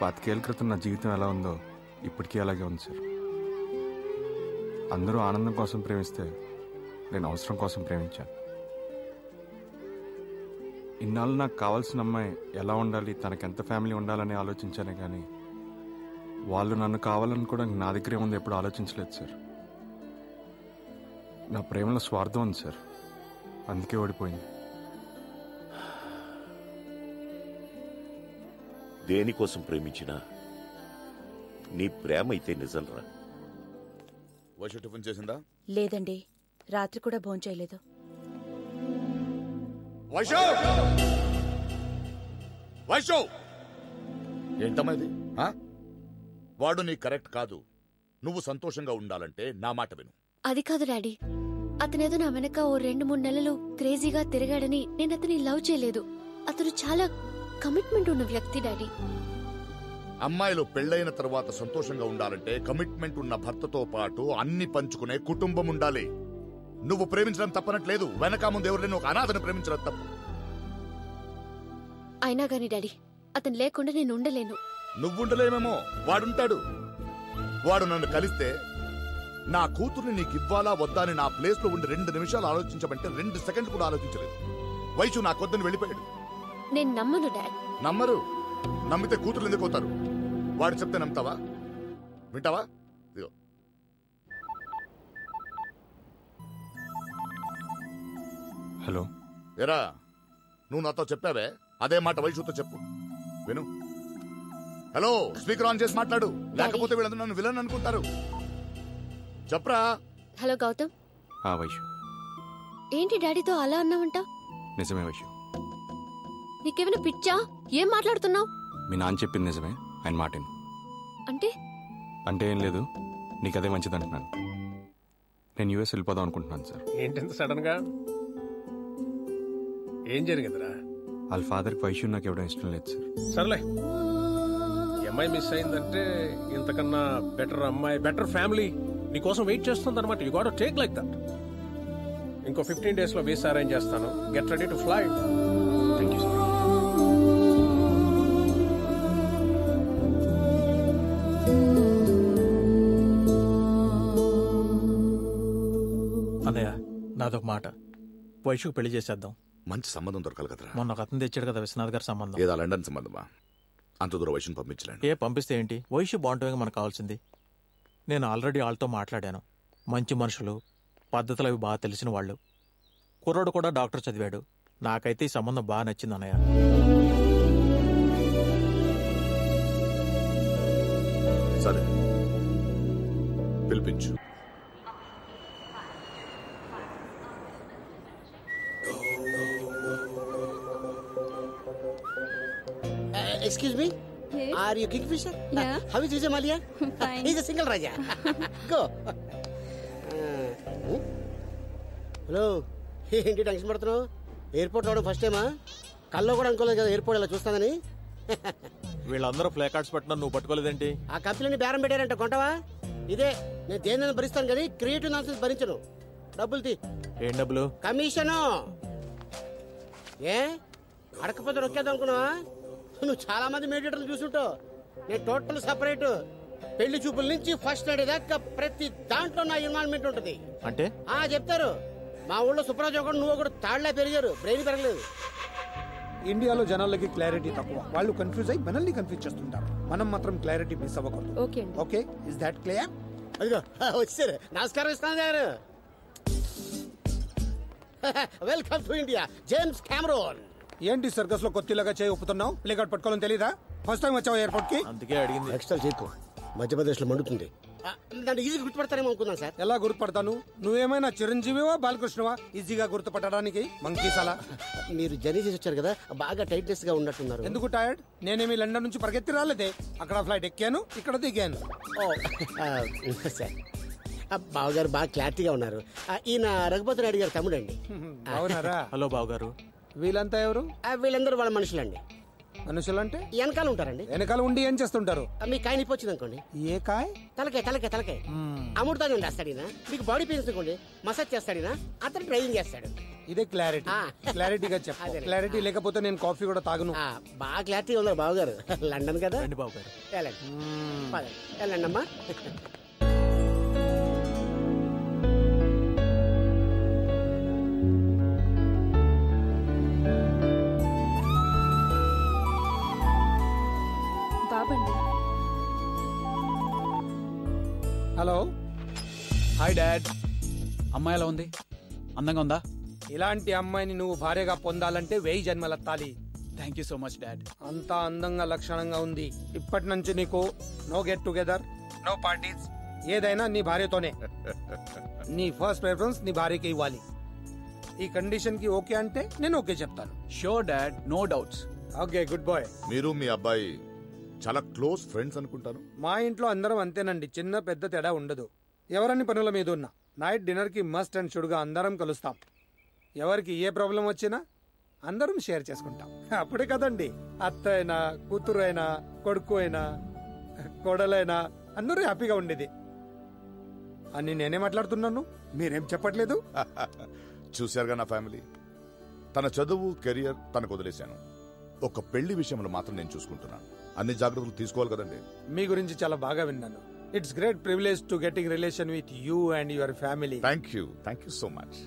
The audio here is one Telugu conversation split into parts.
పాతికేళ్ల క్రితం నా జీవితం ఎలా ఉందో ఇప్పటికీ అలాగే ఉంది సార్. అందరూ ఆనందం కోసం ప్రేమిస్తే నేను అవసరం కోసం ప్రేమించాను. ఇన్నాళ్ళు నాకు కావాల్సిన అమ్మాయి ఎలా ఉండాలి, తనకెంత ఫ్యామిలీ ఉండాలని ఆలోచించానే కానీ వాళ్ళు నన్ను కావాలనుకోవడానికి నా దగ్గరే ఉంది ఎప్పుడు ఆలోచించలేదు సార్. నా ప్రేమలో స్వార్థం ఉంది సార్, అందుకే ఓడిపోయింది. దేనికోసం ప్రేమించినా నీ ప్రేమ అయితే నిజంరా. వైషు టిఫిన్ చేసిందా? లేదండి, రాత్రి కూడా భోంచేయలేదు. వైషు! వైషు! ఏంటమ్మా ఇది? వాడు నీ కరెక్ట్ కాదు. నువ్వు సంతోషంగా ఉండాలంటే నా మాట విను. అది కాదు డాడీ, అతనేదో నా వెనక ఓ 2-3 నెలలు క్రేజీగా తిరిగాడని నేను అతని లవ్ చేయలేదు. అతను చాలా కమిట్మెంట్ ఉన్న వ్యక్తి డాడీ. అమ్మాయిలు పెళ్లైన తర్వాత సంతోషంగా ఉండాలంటే కమిట్మెంట్ ఉన్న భర్తతో పాటు అన్ని పంచుకునే కుటుంబం ఉండాలి. నువ్వు ప్రేమించడం తప్పనట్లేదు, వెనక ముందు ఎవరైనా ఒక అనాథను ప్రేమించడం తప్పు. అయినా గాని డాడీ, అతను లేకుండా నేను ఉండలేను. నువ్వుండలేమేమో, వాడుంటాడు. వాడు నన్ను కలిస్తే నా కూతుర్ని నీకు ఇవ్వాలా వద్దా అని నా ప్లేస్ లో ఉండి 2 నిమిషాలు ఆలోచించమంటే 2 సెకండ్లు కూడా ఆలోచించలేదు. వైషు నాకొద్దని వెళ్ళిపోయాడు. నేను నమ్మను డాడ్. నమ్మరు? నమ్మితే కూతురు ఎందుకు అవుతారు? వాడు చెప్తే నమ్ముతావా? వింటావా? ఇదిగో. హలో. ఎరా, నువ్వు నాతో చెప్పావే, అదే మాట వైషుతో చెప్పు. విను. హలో, స్పీకర్ ఆన్ చేసి మాట్లాడు, లేకపోతే వీళ్ళందరూ నన్ను విలన్ అనుకుంటారు. చెప్పరా. హలో గౌతమ్. వైషు. ఏంటి డాడీతో అలా అన్నావంట? నిజమే వైషు. నీకేమైనా పిచ్చా? ఏం మాట్లాడుతున్నావు? మీ నాన్న చెప్పింది నిజమే, ఆయన మాటను. అంటే? అంటే ఏం లేదు, నీకదే మంచిది అంటున్నాను. నేను యూఎస్ వెళ్ళిపోదాం అనుకుంటున్నాను సార్. ఏంటంత సడన్ గా? ఏం జరిగిందిరా? వాళ్ళ ఫాదర్కి వైషు నాకు ఇవ్వడం ఇష్టం లేదు సార్. సర్లే, అమ్మాయి మిస్ అయిందంటే ఇంతకన్నా బెటర్ అమ్మాయి, బెటర్ ఫ్యామిలీ నీకోసం వెయిట్ చేస్తుంది అనమాట. You got to take like that. ఇంకో 15 days లో వీసా అరేంజ్ చేస్తాను. Get ready to fly. Thank you sir. అన్నయ్య, నాదొక మాట, వైషుకు పెళ్లి చేసేద్దాం. మంచి సంబంధం దొరకాలి కదరా. మొన్న ఒక అతను తెచ్చాడు కదా విశ్వనాథ్ గారి సంబంధం. ఏదా లండన్ సంబంధమా? అంత దూరం వైషుని పంపించలేను. ఏ పంపిస్తే ఏంటి, వైషు బాగుంటుంది మనకు కావాల్సింది. నేను ఆల్రెడీ వాళ్ళతో మాట్లాడాను. మంచి మనుషులు, పద్ధతులు అవి బాగా తెలిసిన వాళ్ళు. కుర్రోడు కూడా డాక్టర్ చదివాడు. నాకైతే ఈ సంబంధం బాగా నచ్చింది అన్నయ్య. సరే, పిలిపించు. Excuse me? Yes. Are you Kingfisher? Yeah. How is Vijay Mallya? Fine. He's a single Raja. Go. Hello, ఏంటి టెన్షన్ పడుతున్నావు? ఎయిర్పోర్ట్ రావడం ఫస్ట్ టైమా? కల్లో కూడా అనుకోలేదు కదా ఎయిర్పోర్ట్ ఇలా చూస్తానని. వీళ్ళందరూ ఫ్లై కార్డ్స్ పెట్టినా నువ్వు పట్టుకోలేదేంటి? ఆ కంపెనీని బేరం పెట్టారంట, కొంటావా? ఇదే, నేను దేని భరిస్తాను కానీ క్రియేటివ్ నాన్సెన్స్ భరించను. డబ్బులు తీ. ఏం డబ్బులు? కమిషను. ఏ అడకపోతే రొక్కేద్దాం అనుకున్నావా? నువ్వు చాలా మంది మీడియేటర్లు చూసుంటావు. నేను టోటల్ సపరేట్. పెళ్లి చూపుల నుంచి ఫస్ట్ నైట్ దాకా ప్రతి దాంట్లో నా ఇన్వాల్వ్మెంట్ ఉంటుంది. అంటే చెప్తారు. మా ఊళ్ళో సుప్రాజ్ ఒకడు నువ్వు ఒకడు తాళ్లా పెరిగారు, బ్రెయిన్ పెరగలేదు. ఇండియాలో జనాలకి క్లారిటీ తక్కువ, వాళ్ళు కన్ఫ్యూజ్ అయ్యి మనల్ని కన్ఫ్యూజ్ చేస్తుంటారు. మనం మాత్రం క్లారిటీ మిస్ అవ్వకూడదు. Okay okay, is that clear? అదిగో వచ్చారు. నమస్కారం ఇస్తాను గారు. Welcome to India, James Cameron. ఏంటి సర్కస్ లో కొత్తలాగా చేయి ఒప్పుతున్నావు? ప్లేకార్డ్ పట్టుకోవాలని తెలీదా? ఫస్ట్ టైం వచ్చావు ఎయిర్పోర్ట్ కి? అందుకే అడిగింది. ఎక్స్ట్రా చేయకు, మధ్యప్రదేశ్ లో మండుతుంది. నన్ను ఈజీగా గుర్తుపడతానేమో అనుకున్నాను సార్. ఎలా గుర్తుపడతాను? నువ్వేమైనా చిరంజీవివా బాలకృష్ణవా ఈజీగా గుర్తుపట్టడానికి? మంకీసాలా. మీరు జర్నీ చేసి వచ్చారు కదా, బాగా టైట్నెస్ గా ఉన్నట్టున్నారు. ఎందుకు టైర్డ్? నేనేమి లండన్ నుంచి పరిగెత్తి రాలేదే. అక్కడ ఫ్లైట్ ఎక్కాను, ఇక్కడ దిగాను. సార్, బావగారు బాగా క్లారిటీగా ఉన్నారు. ఈయన రఘుపతి నాయుడు గారు తమ్ముడండి. అవునారా? హలో బావగారు. వీళ్ళంతా ఎవరు? వీళ్ళందరూ వాళ్ళ మనుషులండి. మనుషులు అంటే వెనకాల ఉంటారండి. వెనకాల ఉండి ఏం చేస్తుంటారు? మీ కాయ నొప్పి వచ్చింది అనుకోండి, ఏ కాయ? తలకాయ అమృతాన్ని రాస్తాడినా, మీకు బాడీ పెయిన్స్ అనుకోండి మసాజ్ చేస్తాడినా, అతను డ్రైవింగ్ చేస్తాడు. ఇదే క్లారిటీ. క్లారిటీగా చెప్పు. క్లారిటీ లేకపోతే నేను కాఫీ కూడా తాగను. బాగా క్లారిటీ ఉన్నారు బాబు గారు. లండన్ కదా బాబు గారు. వెళ్ళండి అమ్మా. హలో. Hi dad. అమ్మాయి ఎలా ఉంది? అందంగా ఉందా? ఇలాంటి అమ్మాయిని నువ్వు భార్యగా పొందాలంటే 1000 జన్మలెత్తాలి. Thank you so much dad. అంతా అందంగా లక్షణంగా ఉంది. ఇప్పటి నుంచి నీకు no get together, no parties, ఏదైనా నీ భార్యతోనే. నీ ఫస్ట్ ప్రిఫరెన్స్ నీ భార్యకి ఇవ్వాలి. ఈ కండిషన్ కి ఓకే అంటే నేను ఓకే చెప్తాను. Sure dad, no doubts. Okay, good boy. మీరు మీ అబ్బాయి చాలా క్లోజ్ ఫ్రెండ్స్ అనుకుంటాను. మా ఇంట్లో అందరం అంతేనండి, చిన్న పెద్ద తేడా ఉండదు. ఎవరన్ని పనుల మీద ఉన్నా నైట్ డిన్నర్ కి మస్ట్ అండ్ షుడ్ గా అందరం కలుస్తాం. ఎవరికి ఏ ప్రాబ్లం వచ్చినా అందరం షేర్ చేసుకుంటాం. అప్పుడే కదండి అత్త అయినా, కూతురు అయినా, కొడుకు అయినా, కోడలైనా అందరూ హ్యాపీగా ఉండేది. అని నేనే మాట్లాడుతున్నాను, మీరేం చెప్పట్లేదు. చూశారుగా నా ఫ్యామిలీ. తన చదువు, కెరియర్ తనకు వదిలేశాను. ఒక పెళ్లి విషయంలో మాత్రం నేను చూసుకుంటున్నాను. అన్ని జాగ్రత్తలు తీసుకోవాలి కదండి. మీ గురించి చాలా బాగా విన్నాను. It's great privilege to getting relation with you and your family. Thank you so much.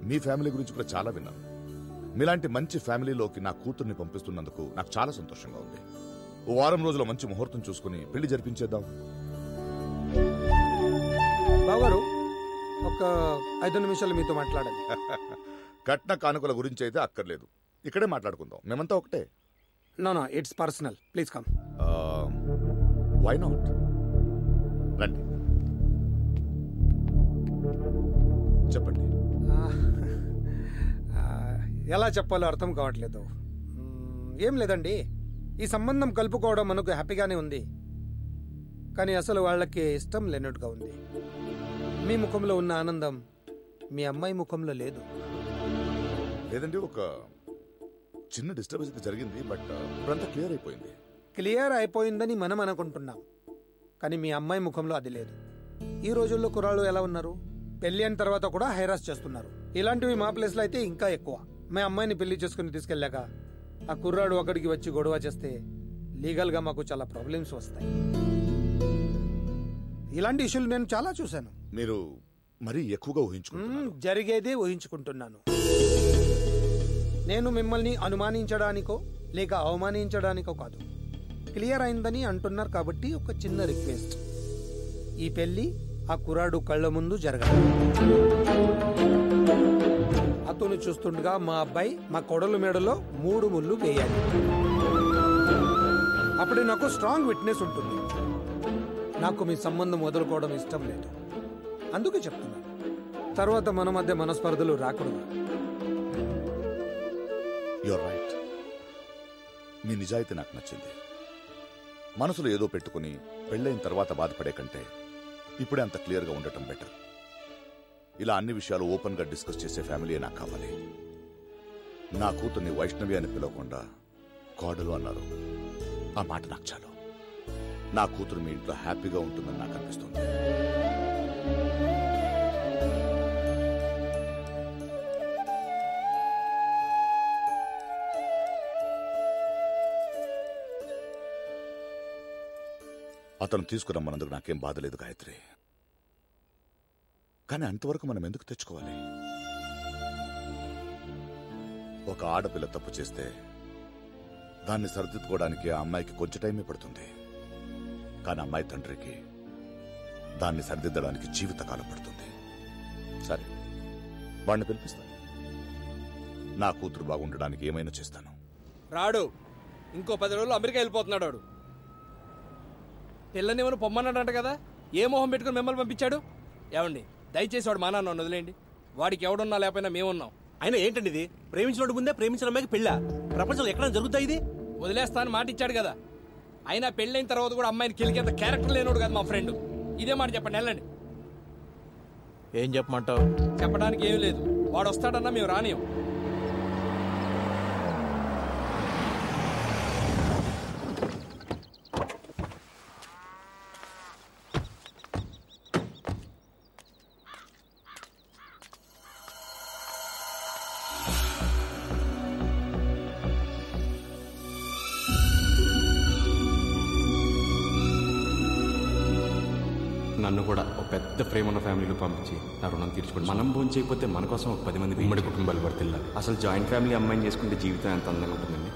Me family గురించి కూడా చాలా విన్నాను. మీలాంటి మంచి ఫ్యామిలీలోకి నా కూతుర్ని పంపిస్తున్నందుకు నాకు చాలా సంతోషంగా ఉంది. ఓ వారం రోజుల మంచి ముహూర్తం చూసుకుని పెళ్లి జరిపించేద్దాం. బావగారు, ఒక 5 నిమిషాలు మీతో మాట్లాడాలి. కట్న కానుకల గురించి అయితే అక్కర్లేదు, ఇక్కడే మాట్లాడుకుందాం. మేమంతా ఒకటే. No it's personal. Please come. Why not? రండి, చెప్పండి. ఎలా చెప్పాలో అర్థం కావట్లేదు. ఏం లేదండి, ఈ సంబంధం కలుపుకోవడం మనకు హ్యాపీగానే ఉంది. కానీ అసలు వాళ్ళకి ఇష్టం లేనట్టుగా ఉంది. మీ ముఖంలో ఉన్న ఆనందం మీ అమ్మాయి ముఖంలో లేదు. లేదండి, ఒక చిన్న డిస్టర్బెన్స్ అయితే జరిగింది, బట్ ఇప్పుడంతా క్లియర్ అయిపోయింది. క్లియర్ అయిపోయిందని మనం అనుకుంటున్నాం, కానీ మీ అమ్మాయి ముఖంలో అది లేదు. ఈ రోజుల్లో కుర్రాళ్ళు ఎలా ఉన్నారు, పెళ్లి అయిన తర్వాత కూడా హైరాస్ చేస్తున్నారు. ఇలాంటివి మా ప్లేస్లో అయితే ఇంకా ఎక్కువ. మా అమ్మాయిని పెళ్లి చేసుకుని తీసుకెళ్ళాక ఆ కుర్రాడు అక్కడికి వచ్చి గొడవ చేస్తే లీగల్ గా మాకు చాలా ప్రాబ్లమ్స్ వస్తాయి. ఇలాంటి ఇష్యూలు నేను చాలా చూశాను. మీరు మరీ ఎక్కువగా ఊహించుకుంటున్నారు. జరిగేదే ఊహించుకుంటున్నాను. నేను మిమ్మల్ని అనుమానించడానికో లేక అవమానించడానికో కాదు. క్లియర్ అయిందని అంటున్నారు కాబట్టి ఒక చిన్న రిక్వెస్ట్. ఈ పెళ్లి ఆ కుర్రాడు కళ్ళ ముందు జరగాలి. అతను చూస్తుండగా మా అబ్బాయి మా కొడలు మేడలో 3 ముళ్ళు వేయాలి. అప్పుడే నాకు స్ట్రాంగ్ విట్నెస్ ఉంటుంది. నాకు మీ సంబంధం వదులుకోవడం ఇష్టం లేదు, అందుకే చెప్తున్నాను. తర్వాత మన మధ్య మనస్పర్ధలు రాకూడదు. You're right. మీ నిజాయితీ నాకు నచ్చింది. మనసులో ఏదో పెట్టుకుని పెళ్ళైన తర్వాత బాధపడే కంటే ఇప్పుడే అంత క్లియర్గా ఉండటం బెటర్. ఇలా అన్ని విషయాలు ఓపెన్గా డిస్కస్ చేసే ఫ్యామిలీ నాకు కావాలి. నా కూతుర్ని వైష్ణవి అని పిలవకుండా కోడలు అన్నారు. ఆ మాట నాకు చాలు. నా కూతురు మీ ఇంట్లో హ్యాపీగా ఉంటుందని నాకు అనిపిస్తుంది. అతను తీసుకురమ్మన్నందుకు నాకేం బాధ లేదు గాయత్రి. కానీ అంతవరకు మనం ఎందుకు తెచ్చుకోవాలి? ఒక ఆడపిల్ల తప్పు చేస్తే దాన్ని సరిదిద్దుకోవడానికి ఆ అమ్మాయికి కొంచెం టైమే పడుతుంది. కానీ అమ్మాయి తండ్రికి దాన్ని సరిదిద్దడానికి జీవితకాలం పడుతుంది. సరే, వాడిని పిలిపిస్తాను. నా కూతురు బాగుండడానికి ఏమైనా చేస్తాను. రాడు, ఇంకో 10 రోజులు అమెరికా వెళ్ళిపోతున్నాడు వాడు. పిల్లనేమో పొమ్మన్నాడంట కదా, ఏ మొహం పెట్టుకుని మిమ్మల్ని పంపించాడు? ఏమండి, దయచేసి వాడు మా నాన్న వదిలేయండి. వాడికి ఎవడున్నా లేకపోయినా మేమున్నాం. అయినా ఏంటండి ఇది? ప్రేమించినోడు ముందే ప్రేమించిన అమ్మాయికి పెళ్ళా? ప్రపంచంలో ఎక్కడ జరుగుతాయి ఇది? వదిలేస్తానని మాట ఇచ్చాడు కదా. అయినా పెళ్ళైన తర్వాత కూడా అమ్మాయిని కిలికేంత క్యారెక్టర్ లేనోడు కదా మా ఫ్రెండ్. ఇదే మాట చెప్పండి, వెళ్ళండి. ఏం చెప్పమంటావు? చెప్పడానికి ఏమీ లేదు. వాడు వస్తాడన్నా మేము రానియం. నన్ను కూడా ఒక పెద్ద ప్రేమ ఉన్న ఫ్యామిలీలో పంపించి నా రుణం తీర్చుకోండి. మనం భోజనం చేయకపోతే మన కోసం ఒక 10 మంది ఉమ్మడి కుటుంబాలు వర్తిల్లాలి. అసలు జాయింట్ ఫ్యామిలీ అమ్మాయిని చేసుకుంటే జీవితం ఎంత అందంగా ఉంటుందండి.